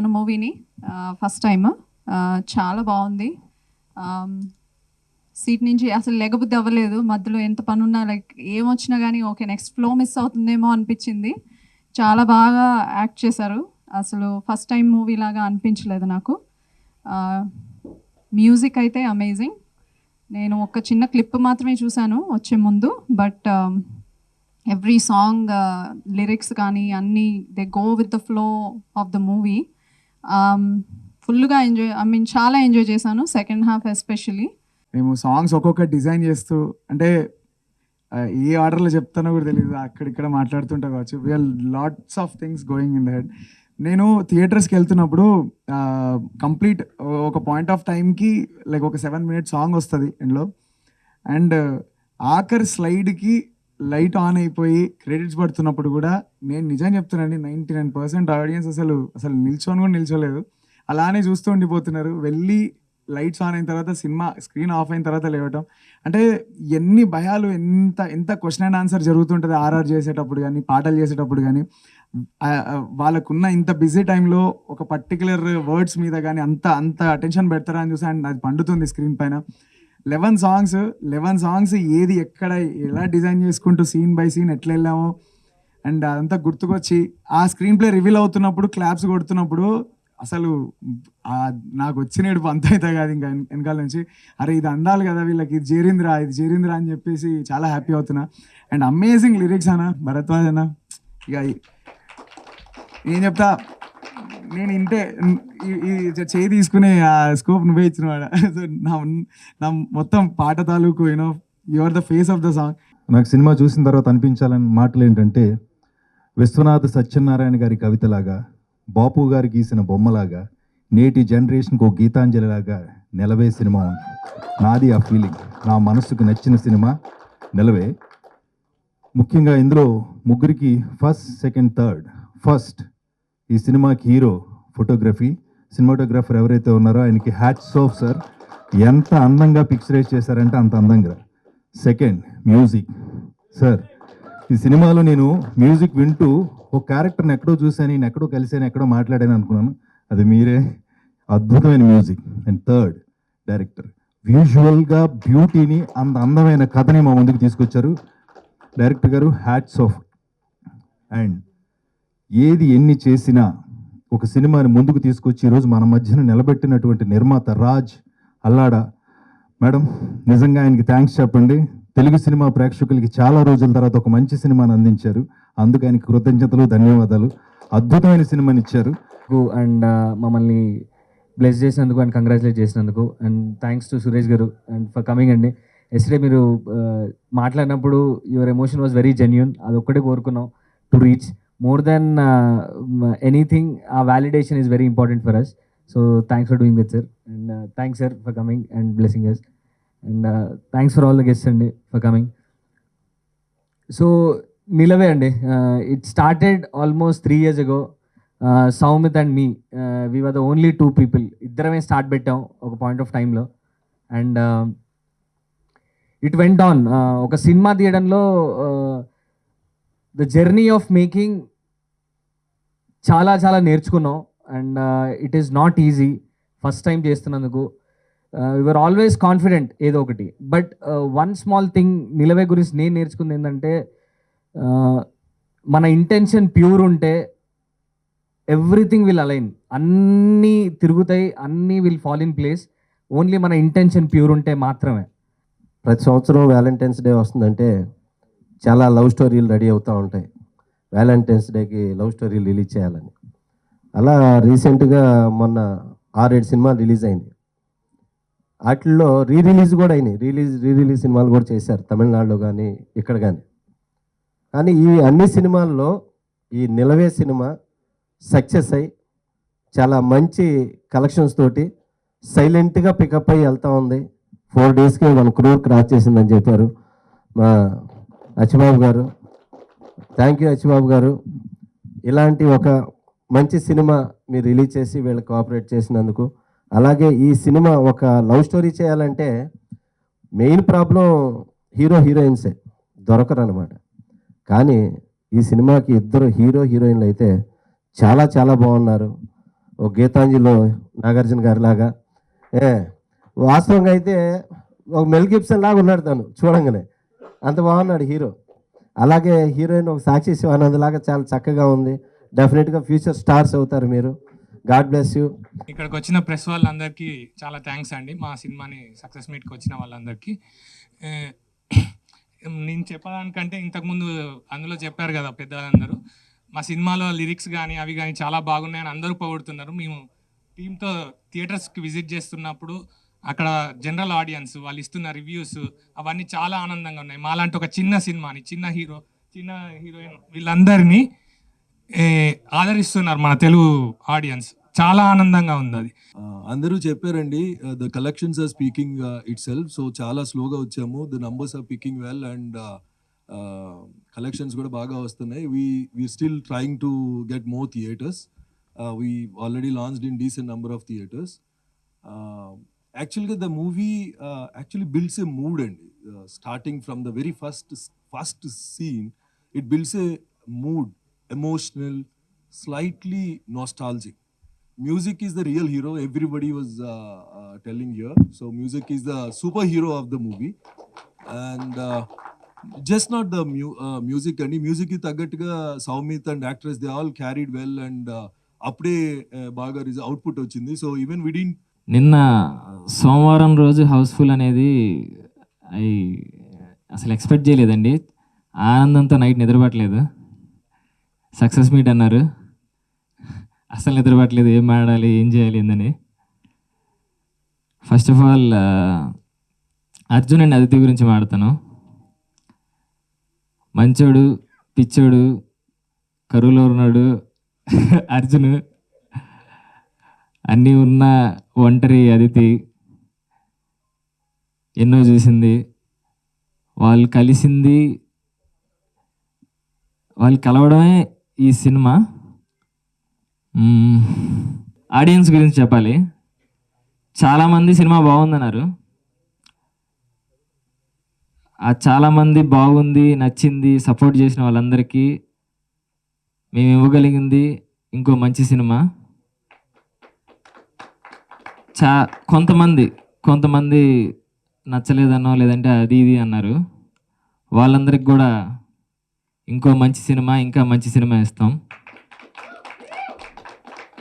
మూవీని first time చాలా బాగుంది. సీట్ నుంచి అసలు లెగబుద్ధి అవ్వలేదు. మధ్యలో ఎంత పనున్నా లైక్ ఏమొచ్చినా కానీ ఓకే నెక్స్ట్ ఫ్లో మిస్ అవుతుందేమో అనిపించింది. చాలా బాగా యాక్ట్ చేశారు. అసలు ఫస్ట్ టైం మూవీ లాగా అనిపించలేదు నాకు. మ్యూజిక్ అయితే అమేజింగ్. నేను ఒక చిన్న క్లిప్ మాత్రమే చూశాను వచ్చే ముందు. బట్ ఎవ్రీ సాంగ్ లిరిక్స్ కానీ అన్నీ they go with the flow of the movie. ఫుల్గా ఎంజాయ్ చాలా ఎంజాయ్ చేశాను సెకండ్ హాఫ్ ఎస్పెషలీ. మేము సాంగ్స్ ఒక్కొక్క డిజైన్ చేస్తూ అంటే ఏ ఆర్డర్లో చెప్తానో కూడా తెలియదు, అక్కడిక్కడ మాట్లాడుతుంటా కావచ్చు. We are lots of things going in the head. నేను థియేటర్స్కి వెళ్తున్నప్పుడు కంప్లీట్ ఒక పాయింట్ ఆఫ్ టైంకి లైక్ ఒక 7 minute సాంగ్ వస్తుంది ఇంట్లో. అండ్ ఆఖరి స్లైడ్కి లైట్ ఆన్ అయిపోయి క్రెడిట్స్ పడుతున్నప్పుడు కూడా నేను నిజం చెప్తున్నానండి, 99% ఆడియన్స్ అసలు నిల్చొని కూడా నిల్చోలేదు, అలానే చూస్తూ ఉండిపోతున్నారు. వెళ్ళి లైట్స్ ఆన్ అయిన తర్వాత సినిమా స్క్రీన్ ఆఫ్ అయిన తర్వాత లేవటం అంటే ఎన్ని భయాలు, ఎంత క్వశ్చన్ అండ్ ఆన్సర్ జరుగుతుంటుంది ఆర్ఆర్ చేసేటప్పుడు కానీ పాటలు చేసేటప్పుడు కానీ. వాళ్ళకున్న ఇంత బిజీ టైంలో ఒక పర్టికులర్ వర్డ్స్ మీద కానీ అంత అటెన్షన్ పెడతారా అని చూసి అండ్ అది పండుతుంది స్క్రీన్ పైన. 11 సాంగ్స్ ఏది ఎక్కడ ఎలా డిజైన్ చేసుకుంటూ సీన్ బై సీన్ ఎట్లా వెళ్ళామో అండ్ అదంతా గుర్తుకొచ్చి ఆ స్క్రీన్ ప్లే రివీల్ అవుతున్నప్పుడు క్లాప్స్ కొడుతున్నప్పుడు అసలు నాకు వచ్చిన ఏడుపు అంత అయితే కాదు ఇంకా వెనకాల నుంచి. అరే ఇది అందాలి కదా వీళ్ళకి, ఇది చేరిందిరా అని చెప్పేసి చాలా హ్యాపీ అవుతున్నా. అండ్ అమేజింగ్ లిరిక్స్ అన్న భరద్వాజ్ అన్న. ఇక ఏం చెప్తా, నేను ఇంటే చేయి తీసుకునే ఆ స్కోప్ నువ్వే ఇచ్చిన వాడ. సో నా మొత్తం పాట తాలూకు you are the face of the song. నాకు సినిమా చూసిన తర్వాత అనిపించాలని మాటలు ఏంటంటే, విశ్వనాథ సత్యనారాయణ గారి కవితలాగా, బాపు గారు గీసిన బొమ్మలాగా, నేటి జనరేషన్కి ఒక గీతాంజలిలాగా నిలవే సినిమా ఉంది. నాది ఆ ఫీలింగ్. నా మనసుకు నచ్చిన సినిమా నిలవే. ముఖ్యంగా ఇందులో ముగ్గురికి ఫస్ట్, సెకండ్, థర్డ్. ఫస్ట్ ఈ సినిమాకి హీరో ఫోటోగ్రఫీ, సినిమాటోగ్రాఫర్ ఎవరైతే ఉన్నారో ఆయనకి హ్యాట్స్ ఆఫ్ సార్. ఎంత అందంగా పిక్చరైజ్ చేశారంటే అంత అందంగా. Second music sir. ఈ సినిమాలో నేను మ్యూజిక్ వింటూ ఒక క్యారెక్టర్ని ఎక్కడో చూశాను, నేను ఎక్కడో కలిసాను, ఎక్కడో మాట్లాడాను అనుకున్నాను, అది మీరే. అద్భుతమైన మ్యూజిక్. And third director. విజువల్గా బ్యూటీని, అంత అందమైన కథని మా ముందుకు తీసుకొచ్చారు డైరెక్టర్ గారు. Hats off. అండ్ ఏది ఎన్ని చేసినా ఒక సినిమాని ముందుకు తీసుకొచ్చి ఈరోజు మన మధ్యన నిలబెట్టినటువంటి నిర్మాత రాజ్ అల్లాడా మేడం, నిజంగా ఆయనకి థ్యాంక్స్ చెప్పండి. తెలుగు సినిమా ప్రేక్షకులకి చాలా రోజుల తర్వాత ఒక మంచి సినిమాని అందించారు. అందుకు ఆయనకి కృతజ్ఞతలు, ధన్యవాదాలు. అద్భుతమైన సినిమాని ఇచ్చారు. అండ్ మమ్మల్ని బ్లెస్ చేసినందుకు అండ్ కంగ్రాచులేట్ చేసినందుకు and thanks to Suresh garu and for coming అండి. ఎస్టర్డే మీరు మాట్లాడినప్పుడు your emotion was very genuine. అది ఒక్కటే కోరుకున్నాం to reach more than anything. Our validation is very important for us, so thanks for doing that, sir. And thanks sir for coming and blessing us, and thanks for all the guests and for coming. So Nilave andi, it started almost 3 years ago. Soumit and me, we were the only 2 people iddarame start pettam oka point of time lo, and it went on. Oka cinema theyadanlo the journey of making చాలా నేర్చుకున్నాం. And it is not easy first time చేస్తున్నందుకు. You're always confident ఏదో ఒకటి. But one small thing నిలవే గురించి నేను నేర్చుకుంది ఏంటంటే, మన ఇంటెన్షన్ ప్యూర్ ఉంటే ఎవ్రీథింగ్ విల్ అలైన్. అన్నీ తిరుగుతాయి, అన్నీ will fall in place. Only మన ఇంటెన్షన్ ప్యూర్ ఉంటే మాత్రమే. ప్రతి సంవత్సరం వ్యాలంటైన్స్ డే వస్తుందంటే చాలా లవ్ స్టోరీలు రెడీ అవుతూ ఉంటాయి. వ్యాలంటైన్స్ డేకి లవ్ స్టోరీలు రిలీజ్ చేయాలని. అలా రీసెంట్గా మొన్న 6-7 సినిమాలు రిలీజ్ అయినాయి. వాటిల్లో రిలీజ్ కూడా అయినాయి. రీ రిలీజ్ సినిమాలు కూడా చేశారు తమిళనాడులో కానీ ఇక్కడ కానీ. కానీ ఈ అన్ని సినిమాల్లో ఈ నిలవే సినిమా సక్సెస్ అయ్యి చాలా మంచి కలెక్షన్స్ తోటి సైలెంట్గా పికప్ అయ్యి వెళ్తూ ఉంది. 4 daysకి 1 crore క్రాస్ చేసిందని చెప్పారు మా అచ్చిబాబు గారు. థ్యాంక్ యూ అచ్చిబాబు గారు. ఇలాంటి ఒక మంచి సినిమా మీరు రిలీజ్ చేసి వీళ్ళకి కోఆపరేట్ చేసినందుకు. అలాగే ఈ సినిమా ఒక లవ్ స్టోరీ చేయాలంటే మెయిన్ ప్రాబ్లం హీరోయిన్సే దొరకరు అనమాట. కానీ ఈ సినిమాకి 2 హీరోయిన్లు అయితే చాలా బాగున్నారు. ఒక గీతాంజలిలో నాగార్జున గారి లాగా వాస్తవంగా అయితే ఒక మెల్ గిబ్సన్ లాగా ఉన్నాడు తను చూడంగానే, అంత బాగున్నాడు హీరో. అలాగే హీరోయిన్ ఒక సాక్షి శివానంద్ లాగా చాలా చక్కగా ఉంది. డెఫినెట్గా ఫ్యూచర్ స్టార్స్ అవుతారు మీరు. God bless you. ఇక్కడికి వచ్చిన ప్రెస్ వాళ్ళందరికీ చాలా థ్యాంక్స్ అండి, మా సినిమాని సక్సెస్ మీట్కి వచ్చిన వాళ్ళందరికీ. నేను చెప్పడానికంటే ఇంతకుముందు అందులో చెప్పారు కదా పెద్దవాళ్ళందరూ, మా సినిమాలో లిరిక్స్ కానీ అవి కానీ చాలా బాగున్నాయని అందరూ పొగుడుతున్నారు. మేము టీంతో థియేటర్స్కి విజిట్ చేస్తున్నప్పుడు అక్కడ జనరల్ ఆడియన్స్ వాళ్ళు ఇస్తున్న రివ్యూస్ అవన్నీ చాలా ఆనందంగా ఉన్నాయి. మాలాంటి ఒక చిన్న సినిమాని, చిన్న హీరో, చిన్న హీరోయిన్ వీళ్ళందరినీ ఆదరిస్తున్నారు మన తెలుగు ఆడియన్స్. చాలా ఆనందంగా ఉంది అది. అందరూ చెప్పారండి, the collections are speaking itself. So చాలా స్లోగా వచ్చాము, the numbers are picking well and collections కూడా బాగా వస్తున్నాయి. We still trying to get more theatres. We already launched in decent number of theatres. యాక్చువల్గా the movie actually builds a mood అండి. Starting from the very first scene it builds a mood, emotional, slightly nostalgic. Music is the real hero, everybody was telling here. So music is the superhero of the movie. And just not the music, and music is taggattuga Soumit and actress, they all carried well, and appude baga output ochindi. So even we didn't. నిన్న సోమవారం రోజు Housefull అనేది అసలు expect చేయలేదండి. ఆనందంతో night నిద్రపట్టలేదు. Success meet అన్నారు, అసలు నిద్రపట్టలేదు, ఏం ఆడాలి ఏం చేయాలి ఏందని. First of all Arjun and Aditi గురించి మాడతాను. మంచోడు, పిచ్చోడు, కరువులో ఉన్నాడు అర్జున్, అన్నీ ఉన్న ఒంటరి అదితి, ఎన్నో చూసింది, వాళ్ళు కలిసింది, వాళ్ళు కలవడమే ఈ సినిమా. ఆడియన్స్ గురించి చెప్పాలి. చాలామంది సినిమా బాగుందన్నారు. ఆ చాలామంది బాగుంది, నచ్చింది, సపోర్ట్ చేసిన వాళ్ళందరికీ మేము ఇవ్వగలిగింది ఇంకో మంచి సినిమా. కొంతమంది నచ్చలేదనో లేదంటే అది ఇది అన్నారు. వాళ్ళందరికి కూడా ఇంకో మంచి సినిమా, ఇంకా మంచి సినిమా ఇస్తాం.